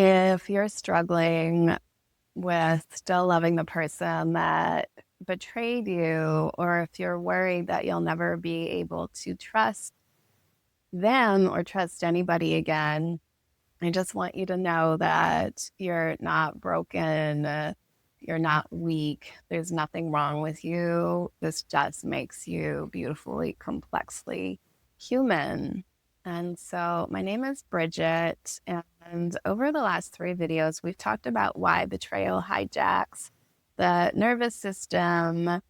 If you're struggling with still loving the person that betrayed you, or if you're worried that you'll never be able to trust them or trust anybody again, I just want you to know that you're not broken. You're not weak. There's nothing wrong with you. This just makes you beautifully, complexly human. And so, my name is Bridget. And over the last 3 videos, we've talked about why betrayal hijacks the nervous system,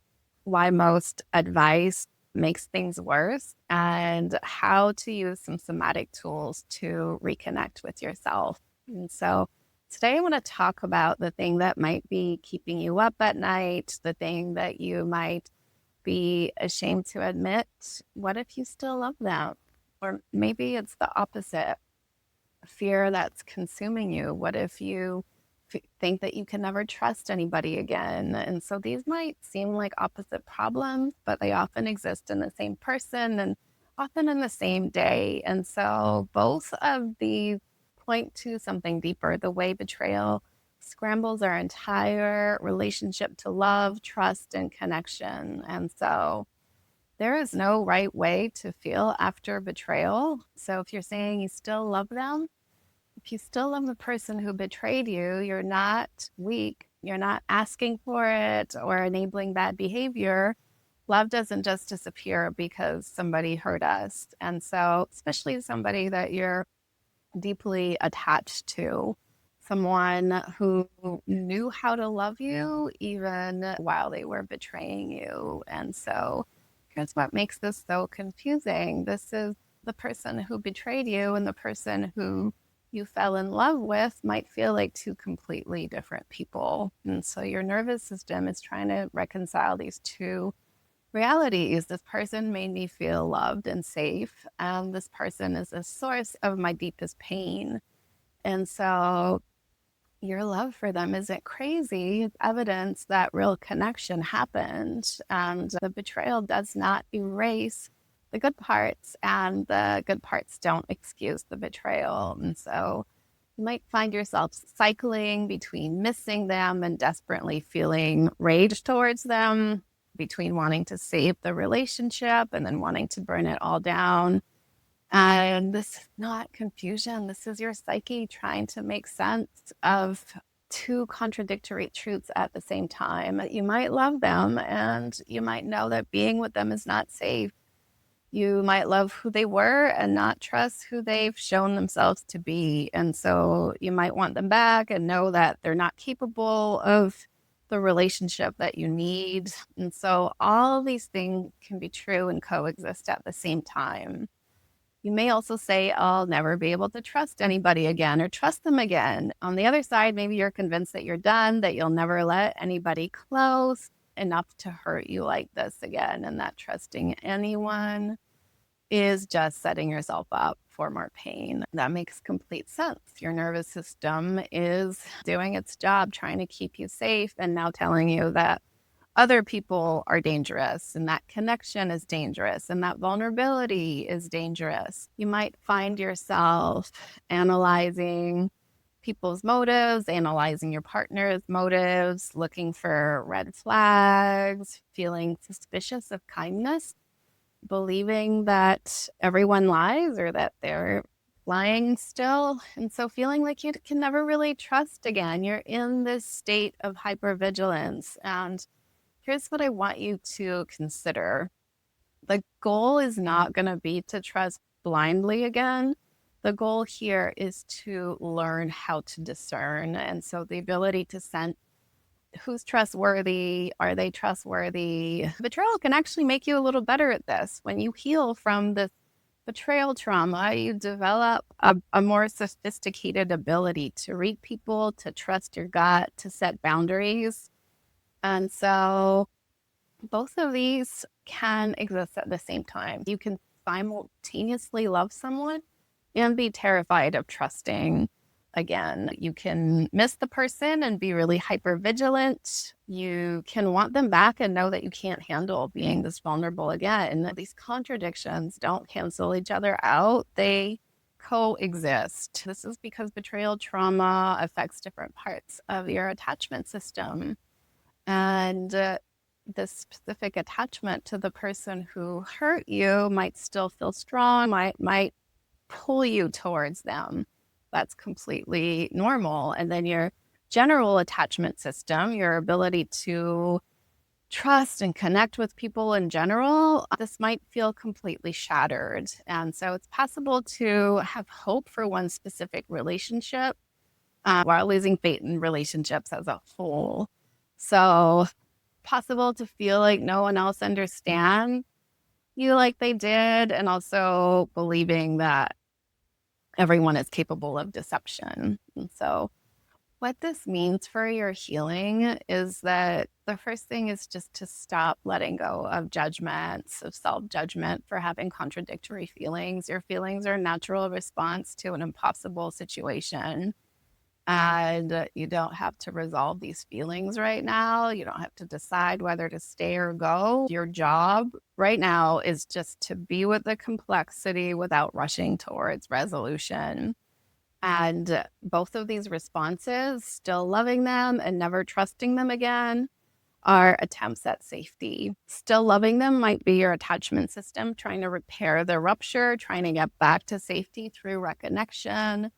why most advice makes things worse, and how to use some somatic tools to reconnect with yourself. And so today I want to talk about the thing that might be keeping you up at night, the thing that you might be ashamed to admit. What if you still love them? Or maybe it's the opposite, fear that's consuming you. What if you think that you can never trust anybody again? And so these might seem like opposite problems, but they often exist in the same person and often in the same day. And so both of these point to something deeper, the way betrayal scrambles our entire relationship to love, trust, and connection. And so there is no right way to feel after betrayal. So if you're saying you still love them, if you still love the person who betrayed you, you're not weak. You're not asking for it or enabling bad behavior. Love doesn't just disappear because somebody hurt us. And so, especially somebody that you're deeply attached to, someone who knew how to love you even while they were betraying you. And so, here's what makes this so confusing. This is the person who betrayed you and the person who you fell in love with might feel like two completely different people. And so your nervous system is trying to reconcile these two realities. This person made me feel loved and safe, and this person is a source of my deepest pain. And so your love for them isn't crazy. It's evidence that real connection happened. And the betrayal does not erase the good parts, and the good parts don't excuse the betrayal. And so you might find yourself cycling between missing them and desperately feeling rage towards them, between wanting to save the relationship and then wanting to burn it all down. And this is not confusion. This is your psyche trying to make sense of two contradictory truths at the same time. You might love them and you might know that being with them is not safe. You might love who they were and not trust who they've shown themselves to be. And so you might want them back and know that they're not capable of the relationship that you need. And so all these things can be true and coexist at the same time. You may also say, I'll never be able to trust anybody again or trust them again. On the other side, maybe you're convinced that you're done, that you'll never let anybody close enough to hurt you like this again, and that trusting anyone is just setting yourself up for more pain. That makes complete sense. Your nervous system is doing its job, trying to keep you safe, and now telling you that other people are dangerous and that connection is dangerous and that vulnerability is dangerous. You might find yourself analyzing people's motives, analyzing your partner's motives, looking for red flags, feeling suspicious of kindness, believing that everyone lies or that they're lying still. And so feeling like you can never really trust again. You're in this state of hypervigilance. And here's what I want you to consider. The goal is not going to be to trust blindly again. The goal here is to learn how to discern. And so the ability to sense who's trustworthy, are they trustworthy? Betrayal can actually make you a little better at this. When you heal from this betrayal trauma, you develop a more sophisticated ability to read people, to trust your gut, to set boundaries. And so both of these can exist at the same time. You can simultaneously love someone and be terrified of trusting again. You can miss the person and be really hyper vigilant. You can want them back and know that you can't handle being this vulnerable again. These contradictions don't cancel each other out. They coexist. This is because betrayal trauma affects different parts of your attachment system. And the specific attachment to the person who hurt you might still feel strong, might pull you towards them. That's completely normal. And then your general attachment system, your ability to trust and connect with people in general, this might feel completely shattered. And so it's possible to have hope for one specific relationship while losing faith in relationships as a whole. So possible to feel like no one else understands you like they did, and also believing that everyone is capable of deception. And so what this means for your healing is that the first thing is just to stop letting go of judgments, of self-judgment for having contradictory feelings. Your feelings are a natural response to an impossible situation. And you don't have to resolve these feelings right now. You don't have to decide whether to stay or go. Your job right now is just to be with the complexity without rushing towards resolution. And both of these responses, still loving them and never trusting them again, are attempts at safety. Still loving them might be your attachment system trying to repair the rupture, trying to get back to safety through reconnection.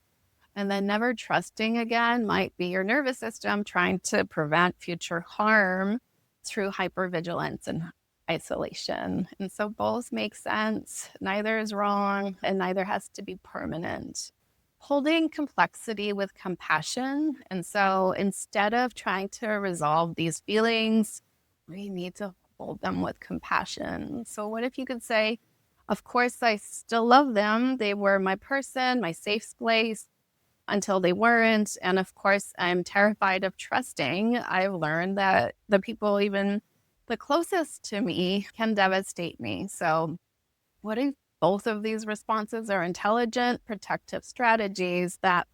And then never trusting again might be your nervous system trying to prevent future harm through hypervigilance and isolation. And so both make sense. Neither is wrong, and neither has to be permanent. Holding complexity with compassion. And so instead of trying to resolve these feelings, we need to hold them with compassion. So what if you could say, of course, I still love them. They were my person, my safe place, until they weren't. And of course, I'm terrified of trusting. I've learned that the people, even the closest to me, can devastate me. So what if both of these responses are intelligent, protective strategies that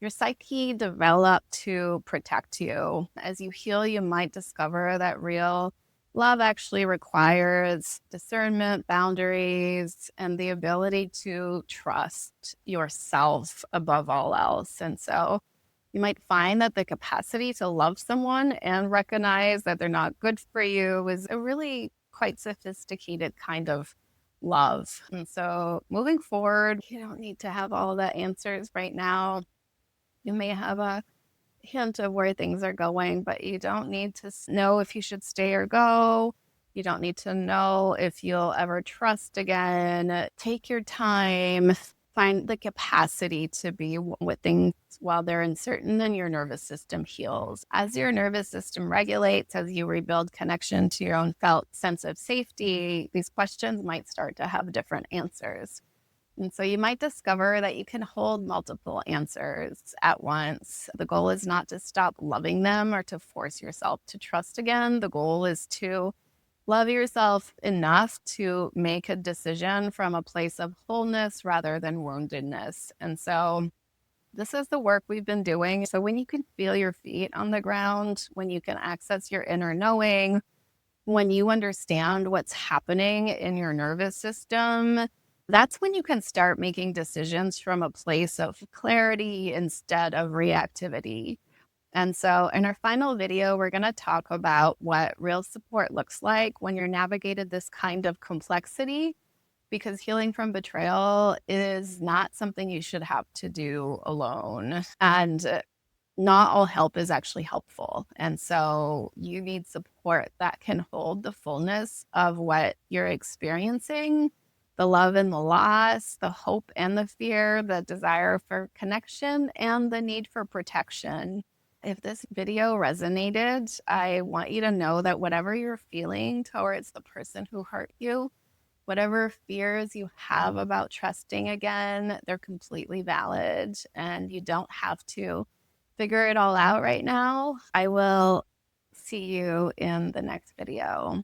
your psyche developed to protect you? As you heal, you might discover that real love actually requires discernment, boundaries, and the ability to trust yourself above all else. And so you might find that the capacity to love someone and recognize that they're not good for you is a really quite sophisticated kind of love. And so moving forward, you don't need to have all the answers right now. You may have a hint of where things are going, but you don't need to know if you should stay or go. You don't need to know if you'll ever trust again. Take your time. Find the capacity to be with things while they're uncertain, and your nervous system heals. As your nervous system regulates, as you rebuild connection to your own felt sense of safety, these questions might start to have different answers. And so you might discover that you can hold multiple answers at once. The goal is not to stop loving them or to force yourself to trust again. The goal is to love yourself enough to make a decision from a place of wholeness rather than woundedness. And so this is the work we've been doing. So when you can feel your feet on the ground, when you can access your inner knowing, when you understand what's happening in your nervous system, that's when you can start making decisions from a place of clarity instead of reactivity. And so in our final video, we're going to talk about what real support looks like when you're navigated this kind of complexity, because healing from betrayal is not something you should have to do alone. And not all help is actually helpful. And so you need support that can hold the fullness of what you're experiencing, the love and the loss, the hope and the fear, the desire for connection, and the need for protection. If this video resonated, I want you to know that whatever you're feeling towards the person who hurt you, whatever fears you have about trusting again, they're completely valid, and you don't have to figure it all out right now. I will see you in the next video.